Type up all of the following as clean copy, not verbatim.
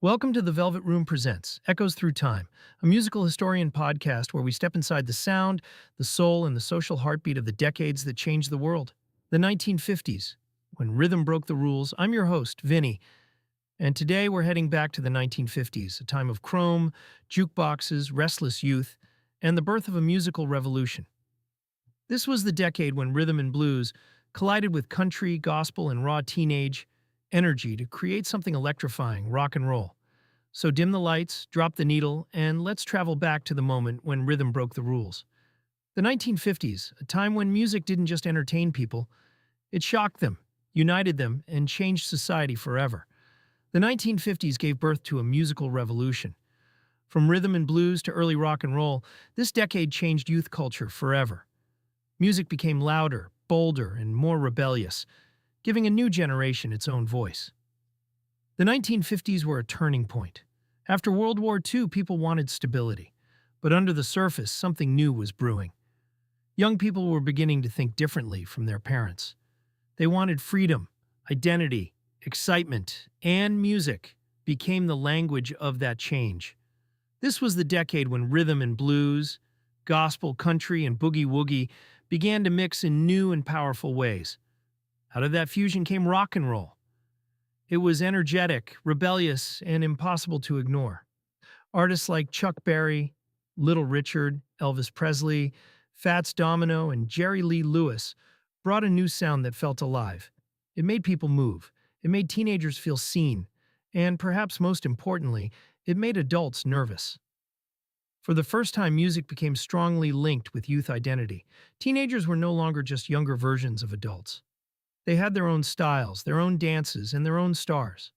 Welcome to The Velvet Room Presents Echoes Through Time, a musical historian podcast where we step inside the sound, the soul, and the social heartbeat of the decades that changed the world. The 1950s, when rhythm broke the rules. I'm your host, Vinnie, and today we're heading back to the 1950s, a time of chrome, jukeboxes, restless youth, and the birth of a musical revolution. This was the decade when rhythm and blues collided with country, gospel, and raw teenage energy to create something electrifying, rock and roll. So dim the lights, drop the needle, and let's travel back to the moment when rhythm broke the rules. The 1950s, a time when music didn't just entertain people, it shocked them, united them, and changed society forever. The 1950s gave birth to a musical revolution. From rhythm and blues to early rock and roll, this decade changed youth culture forever. Music became louder, bolder, and more rebellious, giving a new generation its own voice. The 1950s were a turning point. After World War II, people wanted stability, but under the surface, something new was brewing. Young people were beginning to think differently from their parents. They wanted freedom, identity, excitement, and music became the language of that change. This was the decade when rhythm and blues, gospel, country, and boogie-woogie began to mix in new and powerful ways. Out of that fusion came rock and roll. It was energetic, rebellious, and impossible to ignore. Artists like Chuck Berry, Little Richard, Elvis Presley, Fats Domino, and Jerry Lee Lewis brought a new sound that felt alive. It made people move. It made teenagers feel seen. And perhaps most importantly, it made adults nervous. For the first time, music became strongly linked with youth identity. Teenagers were no longer just younger versions of adults. They had their own styles, their own dances, and their own stars.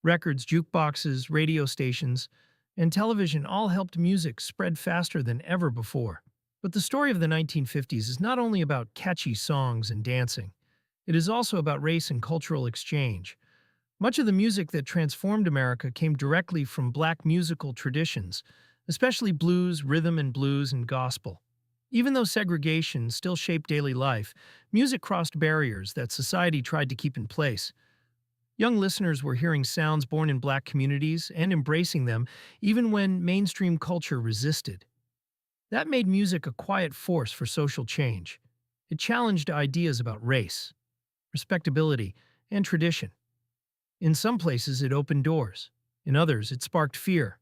Records, jukeboxes, radio stations, and television all helped music spread faster than ever before. But the story of the 1950s is not only about catchy songs and dancing. It is also about race and cultural exchange. Much of the music that transformed America came directly from black musical traditions, especially blues, rhythm and blues, and gospel. Even though segregation still shaped daily life, music crossed barriers that society tried to keep in place. Young listeners were hearing sounds born in black communities and embracing them even when mainstream culture resisted. That made music a quiet force for social change. It challenged ideas about race, respectability, and tradition. In some places, it opened doors. In others, it sparked fear.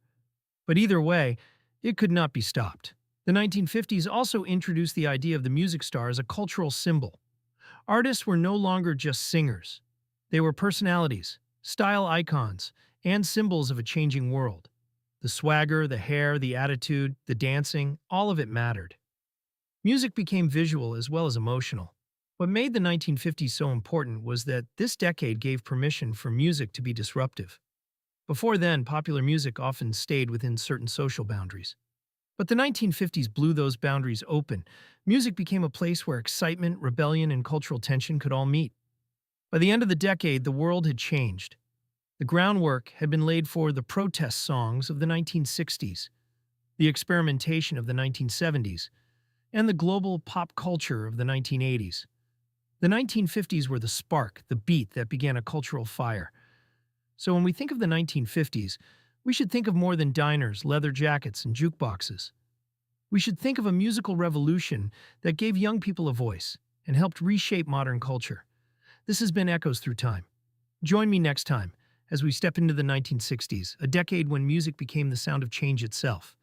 But either way, it could not be stopped. The 1950s also introduced the idea of the music star as a cultural symbol. Artists were no longer just singers. They were personalities, style icons, and symbols of a changing world. The swagger, the hair, the attitude, the dancing, all of it mattered. Music became visual as well as emotional. What made the 1950s so important was that this decade gave permission for music to be disruptive. Before then, popular music often stayed within certain social boundaries. But the 1950s blew those boundaries open. Music became a place where excitement, rebellion, and cultural tension could all meet. By the end of the decade, the world had changed. The groundwork had been laid for the protest songs of the 1960s, the experimentation of the 1970s, and the global pop culture of the 1980s. The 1950s were the spark, the beat that began a cultural fire. So when we think of the 1950s, we should think of more than diners, leather jackets, and jukeboxes. We should think of a musical revolution that gave young people a voice and helped reshape modern culture. This has been Echoes Through Time. Join me next time as we step into the 1960s, a decade when music became the sound of change itself.